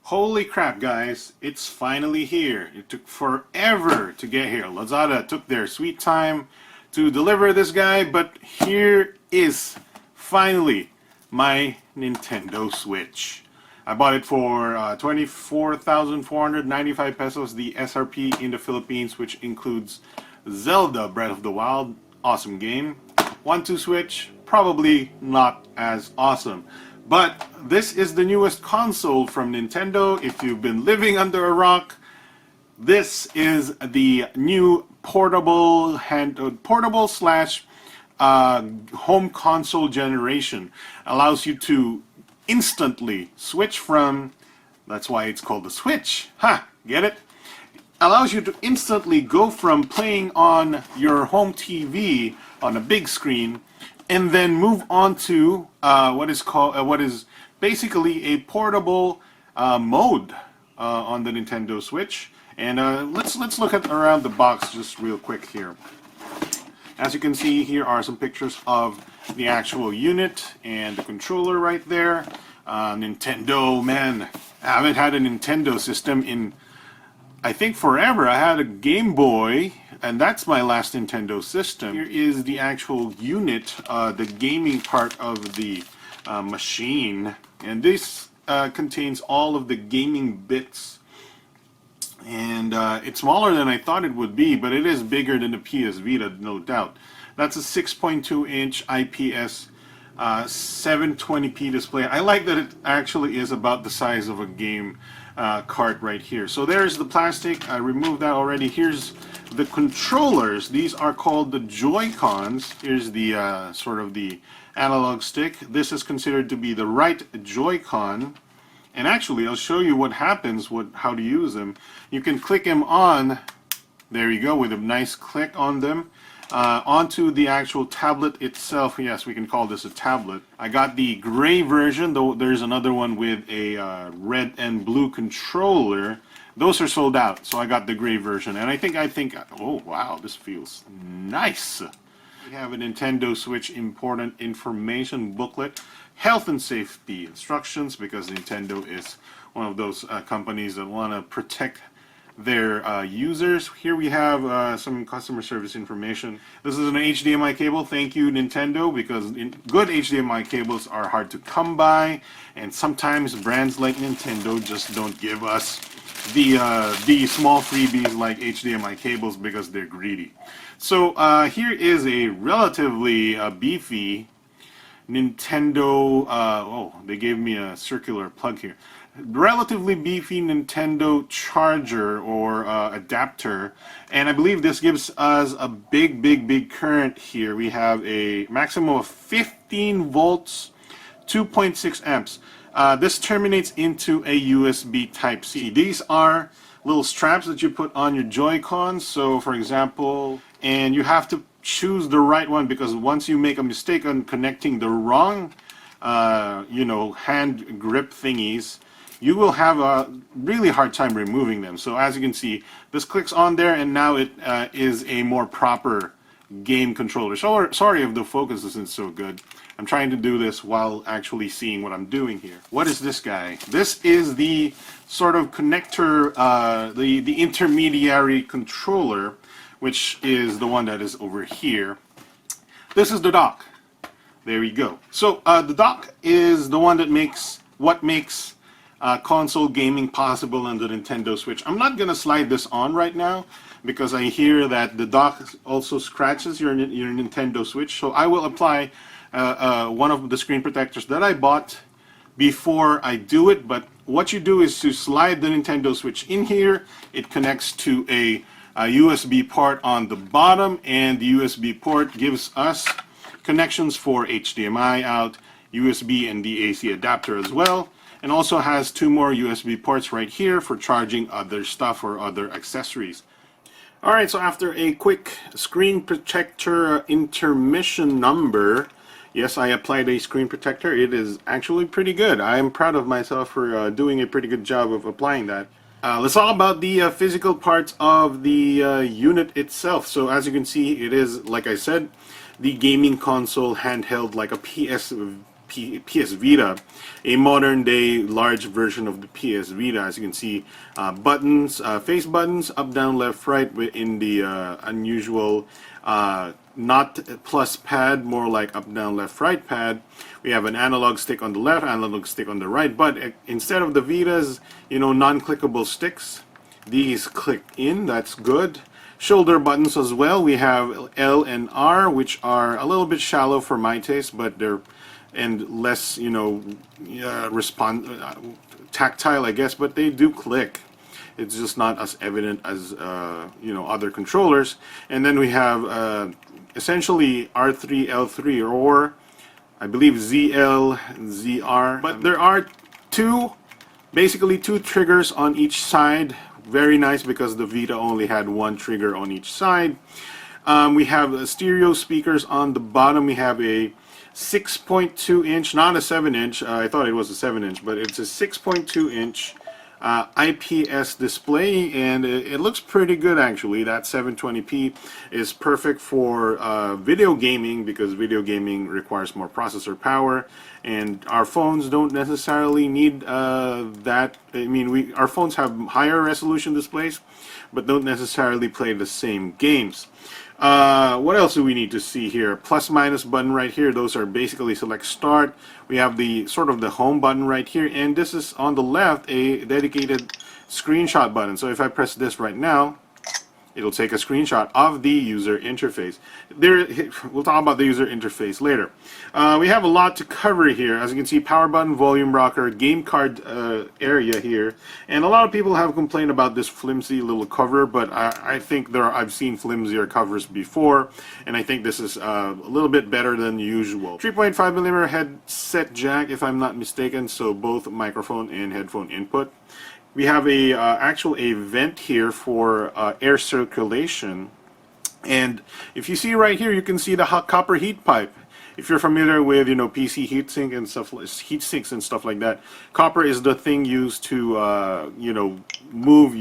Holy crap, guys, it's finally here. It took forever to get here. Lazada took their sweet time to deliver this guy, but here is finally my Nintendo Switch. I bought it for 24,495 pesos, the SRP in the Philippines, which includes Zelda Breath of the Wild. Awesome game. 1-2 Switch, probably not as awesome. But this is the newest console from Nintendo. If you've been living under a rock, this is the new portable slash home console generation. Allows you to instantly switch from, that's why it's called the Switch. Ha! Get it? Allows you to instantly go from playing on your home TV on a big screen and then move on to what is basically a portable mode on the Nintendo Switch. And let's look at around the box just real quick here. As you can see, here are some pictures of the actual unit and the controller right there. Nintendo, man, I haven't had a Nintendo system in, I think, forever. I had a Game Boy, and that's my last Nintendo system. Here is the actual unit, the gaming part of the machine, and this contains all of the gaming bits. And it's smaller than I thought it would be, but it is bigger than the PS Vita, no doubt. That's a 6.2-inch IPS 720p display. I like that it actually is about the size of a game cart right here. So there's the plastic. I removed that already. Here's the controllers. These are called the Joy-Cons. Here's the sort of the analog stick. This is considered to be the right Joy-Con. And actually, I'll show you what happens, how to use them. You can click them on, there you go, with a nice click on them, onto the actual tablet itself. Yes, we can call this a tablet. I got the gray version, though there's another one with a red and blue controller. Those are sold out, so I got the gray version. And I think, oh wow, this feels nice. We have a Nintendo Switch important information booklet. Health and safety instructions, because Nintendo is one of those companies that want to protect their users. Here we have some customer service information. This is an HDMI cable. Thank you, Nintendo, because good HDMI cables are hard to come by, and sometimes brands like Nintendo just don't give us the small freebies like HDMI cables because they're greedy. So here is a relatively beefy Nintendo, oh, they gave me a circular plug here. Relatively beefy Nintendo charger or adapter, and I believe this gives us a big current here. We have a maximum of 15 volts, 2.6 amps. This terminates into a USB Type-C. These are little straps that you put on your Joy-Cons. So, for example, and you have to choose the right one, because once you make a mistake on connecting the wrong, hand grip thingies, you will have a really hard time removing them. So as you can see, this clicks on there, and now it is a more proper game controller. So sorry if the focus isn't so good. I'm trying to do this while actually seeing what I'm doing here. What is this guy? This is the sort of connector, the intermediary controller, which is the one that is over here. This is the dock. There we go. So the dock is the one that makes console gaming possible on the Nintendo Switch. I'm not gonna slide this on right now because I hear that the dock also scratches your Nintendo Switch. So I will apply one of the screen protectors that I bought before I do it. But what you do is to slide the Nintendo Switch in here. It connects to a USB port on the bottom, and the USB port gives us connections for HDMI out, USB, and the AC adapter as well, and also has two more USB ports right here for charging other stuff or other accessories. Alright, so after a quick screen protector intermission number, yes, I applied a screen protector. It is actually pretty good. I am proud of myself for doing a pretty good job of applying that. Let's talk about the physical parts of the unit itself. So as you can see, it is, like I said, the gaming console handheld, like a PS PS Vita, a modern day large version of the PS Vita. As you can see, buttons, face buttons, up, down, left, right, in the unusual not plus pad, more like up, down, left, right pad. We have an analog stick on the left, analog stick on the right, but instead of the Vita's, non-clickable sticks, these click in. That's good. Shoulder buttons as well. We have L and R, which are a little bit shallow for my taste, but they're less, tactile, I guess, but they do click. It's just not as evident as other controllers. And then we have essentially R3, L3, or I believe ZL, ZR. But there are basically two triggers on each side. Very nice, because the Vita only had one trigger on each side. We have stereo speakers on the bottom. We have a 6.2 inch, not a 7 inch. I thought it was a 7 inch, but it's a 6.2 inch IPS display, and it looks pretty good actually. That 720p is perfect for video gaming, because video gaming requires more processor power, and our phones don't necessarily need that. I mean, our phones have higher resolution displays, but don't necessarily play the same games. What else do we need to see here? Plus minus button right here. Those are basically select start. We have the sort of the home button right here, and this is on the left a dedicated screenshot button. So if I press this right now, it'll take a screenshot of the user interface. We'll talk about the user interface later. We have a lot to cover here. As you can see, power button, volume rocker, game card area here, and a lot of people have complained about this flimsy little cover, but I think I've seen flimsier covers before, and I think this is a little bit better than usual. 3.5mm headset jack, if I'm not mistaken, so both microphone and headphone input. We have a vent here for air circulation, and if you see right here, you can see the copper heat pipe. If you're familiar with PC heatsink and stuff, heat sinks and stuff like that, copper is the thing used to move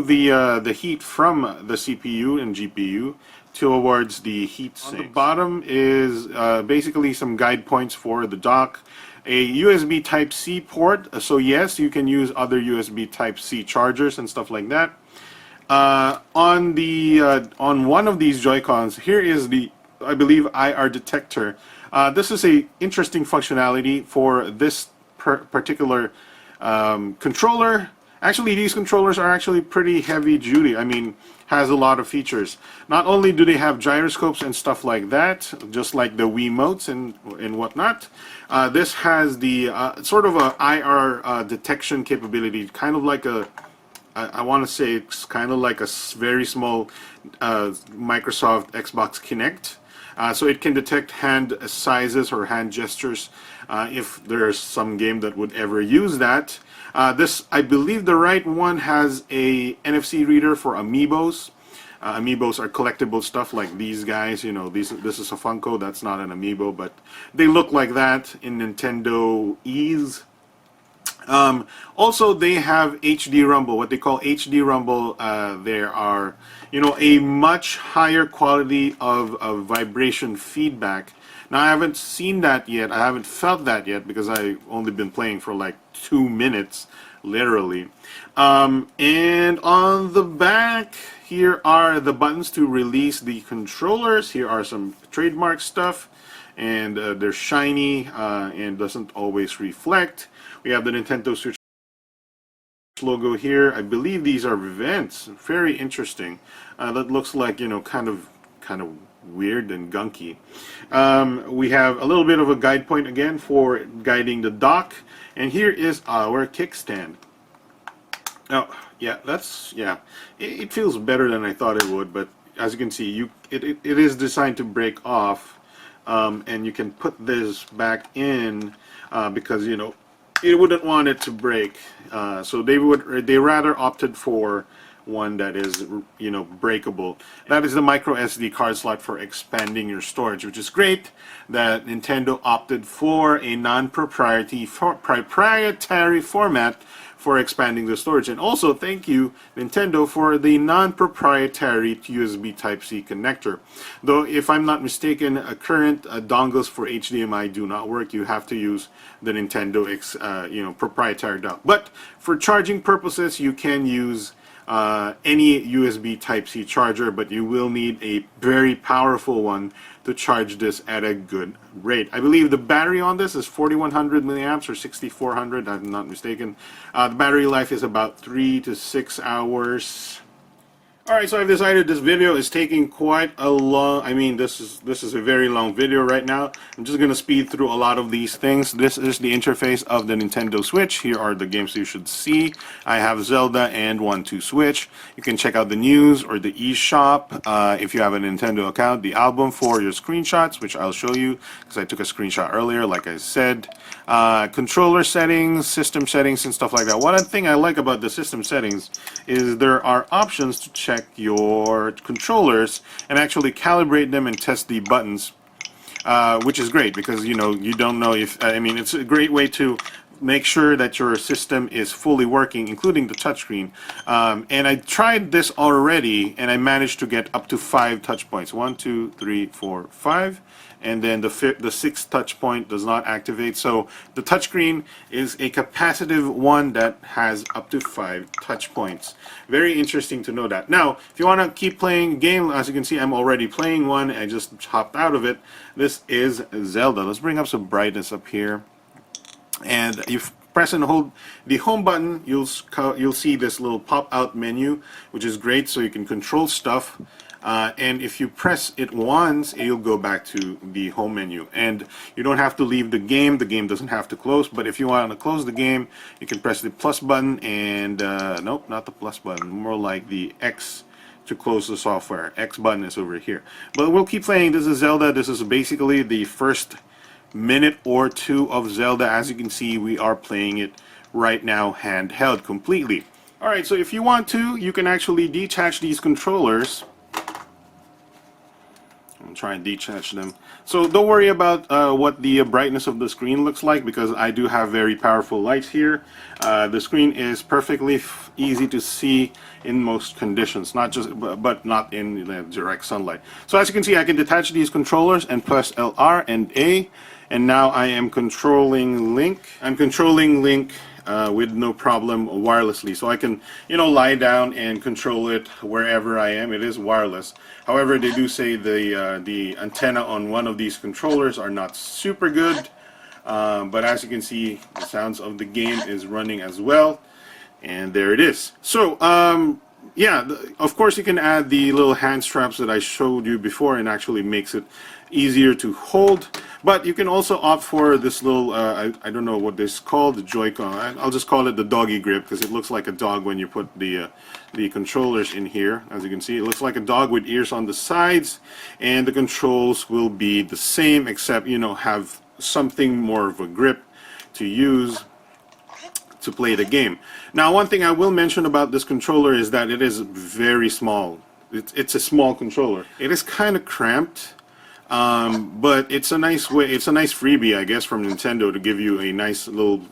the heat from the CPU and GPU towards the heat sink. On the bottom is basically some guide points for the dock. A USB Type-C port, so yes, you can use other USB Type-C chargers and stuff like that. On one of these Joy-Cons, here is the, I believe, IR detector. This is a interesting functionality for this particular controller. Actually, these controllers are actually pretty heavy duty. I mean, has a lot of features. Not only do they have gyroscopes and stuff like that, just like the Wiimotes and whatnot, this has the sort of a IR detection capability, kind of like I want to say it's kind of like a very small Microsoft Xbox Kinect. So it can detect hand sizes or hand gestures if there's some game that would ever use that. This, I believe the right one has a NFC reader for Amiibos. Amiibos are collectible stuff like these guys. This is a Funko. That's not an Amiibo, but they look like that in Nintendo E's. Also, they have HD Rumble, what they call HD Rumble. There are, a much higher quality of vibration feedback. Now, I haven't seen that yet. I haven't felt that yet because I've only been playing for like 2 minutes, literally. And on the back, here are the buttons to release the controllers. Here are some trademark stuff, and they're shiny and doesn't always reflect. We have the Nintendo Switch logo here. I believe these are vents. Very interesting. That looks like, kind of weird and gunky. We have a little bit of a guide point again for guiding the dock, and here is our kickstand. Oh, yeah, it feels better than I thought it would, but as you can see, it is designed to break off, and you can put this back in because it wouldn't want it to break. So they rather opted for one that is, you know, breakable. That is the micro SD card slot for expanding your storage, which is great that Nintendo opted for a non-proprietary format for expanding the storage. And also thank you, Nintendo, for the non-proprietary USB Type-C connector. Though if I'm not mistaken, current dongles for HDMI do not work. You have to use the Nintendo proprietary dock. But for charging purposes, you can use any USB Type-C charger, but you will need a very powerful one to charge this at a good rate. I believe the battery on this is 4100 milliamps or 6400, I'm not mistaken. The battery life is about 3 to 6 hours. Alright, so I've decided this video is taking quite a long, this is a very long video right now. I'm just going to speed through a lot of these things. This is the interface of the Nintendo Switch. Here are the games you should see. I have Zelda and 1-2-Switch. You can check out the news or the eShop if you have a Nintendo account. The album for your screenshots, which I'll show you because I took a screenshot earlier, like I said. Controller settings, system settings, and stuff like that. One thing I like about the system settings is there are options to check your controllers and actually calibrate them and test the buttons, which is great because you don't know if it's a great way to make sure that your system is fully working, including the touchscreen. And I tried this already and I managed to get up to 5 touch points. 1, 2, 3, 4, 5. And then the sixth touch point does not activate. So the touchscreen is a capacitive one that has up to 5 touch points. Very interesting to know that. Now, if you want to keep playing a game, as you can see, I'm already playing one. I just hopped out of it. This is Zelda. Let's bring up some brightness up here. And if you press and hold the home button, you'll see this little pop-out menu, which is great, so you can control stuff. And if you press it once, it'll go back to the home menu. And you don't have to leave the game. The game doesn't have to close. But if you want to close the game, you can press the plus button and, nope, not the plus button, more like the X to close the software. X button is over here. But we'll keep playing. This is Zelda. This is basically the first minute or two of Zelda. As you can see, we are playing it right now handheld completely. Alright, so if you want to, you can actually detach these controllers. I'm trying to detach them. So don't worry about what the brightness of the screen looks like because I do have very powerful lights here. The screen is perfectly easy to see in most conditions, but not in the direct sunlight. So as you can see, I can detach these controllers and press LR and A, and now I am controlling Link. I'm controlling Link with no problem wirelessly, so I can lie down and control it wherever I am. It is wireless. However, they do say the antenna on one of these controllers are not super good, but as you can see, the sounds of the game is running as well, and there it is. So yeah, of course you can add the little hand straps that I showed you before, and actually makes it easier to hold. But you can also opt for this little, I don't know what this is called, the Joy-Con. I'll just call it the doggy grip because it looks like a dog when you put the controllers in here. As you can see, it looks like a dog with ears on the sides, and the controls will be the same except, have something more of a grip to use to play the game. Now, one thing I will mention about this controller is that it is very small. It's a small controller. It is kind of cramped. But it's a nice way, it's a nice freebie, I guess, from Nintendo to give you a nice little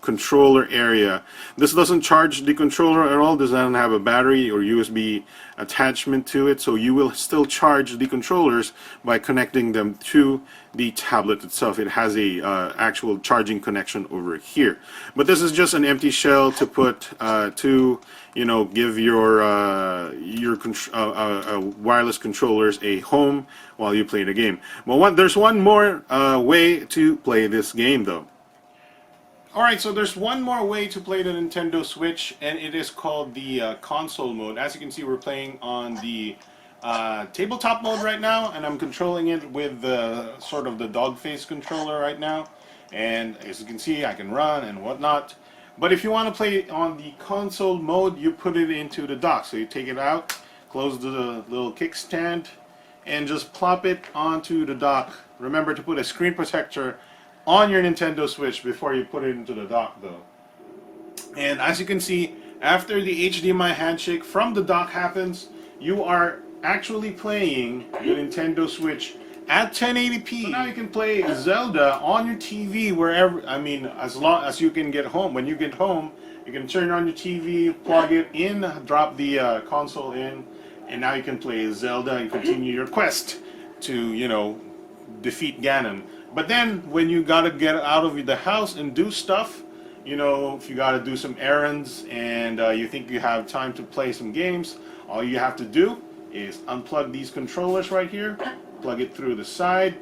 controller area. This doesn't charge the controller at all. This doesn't have a battery or USB attachment to it, so you will still charge the controllers by connecting them to the tablet itself. It has a actual charging connection over here. But this is just an empty shell to put to give your wireless controllers a home while you play the game. Well, there's one more way to play this game though. Alright, so there's one more way to play the Nintendo Switch, and it is called the console mode. As you can see, we're playing on the tabletop mode right now, and I'm controlling it with sort of the dog face controller right now. And as you can see, I can run and whatnot. But if you want to play on the console mode, you put it into the dock. So you take it out, close the little kickstand, and just plop it onto the dock. Remember to put a screen protector on your Nintendo Switch before you put it into the dock though. And as you can see, after the HDMI handshake from the dock happens, you are actually playing the Nintendo Switch at 1080p. So now you can play Zelda on your TV wherever, I mean, as long as you can get home. When you get home, you can turn on your TV, plug it in, drop the console in, and now you can play Zelda and continue your quest to, you know, defeat Ganon. But then when you gotta get out of the house and do stuff, you know, if you gotta do some errands and you think you have time to play some games, all you have to do is unplug these controllers right here, plug it through the side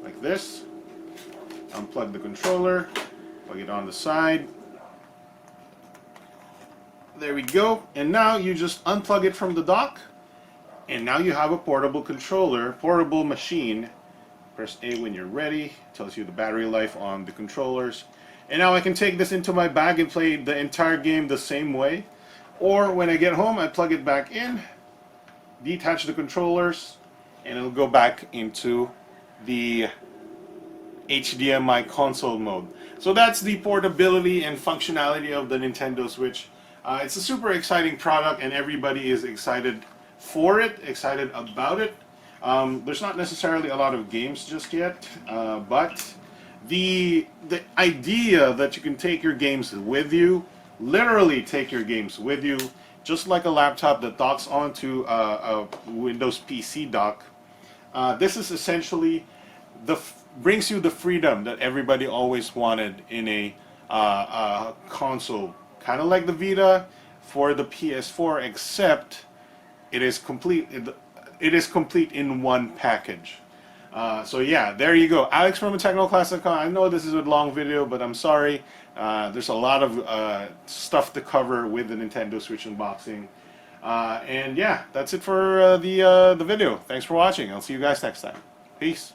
like this, unplug the controller, plug it on the side. There we go. And now you just unplug it from the dock, and now you have a portable controller, portable machine. Press A when you're ready. Tells you the battery life on the controllers. And now I can take this into my bag and play the entire game the same way. Or when I get home, I plug it back in, detach the controllers, and it'll go back into the HDMI console mode. So that's the portability and functionality of the Nintendo Switch. It's a super exciting product, and everybody is excited for it, excited about it. There's not necessarily a lot of games just yet, but the idea that you can take your games with you, literally take your games with you, just like a laptop that docks onto a Windows PC dock. This is essentially brings you the freedom that everybody always wanted in a console, kind of like the Vita for the PS4, except it is complete. It is complete in one package. So yeah, there you go. Alex from TechnoClass.com. I know this is a long video, but I'm sorry. There's a lot of stuff to cover with the Nintendo Switch unboxing. And yeah, that's it for the video. Thanks for watching. I'll see you guys next time. Peace.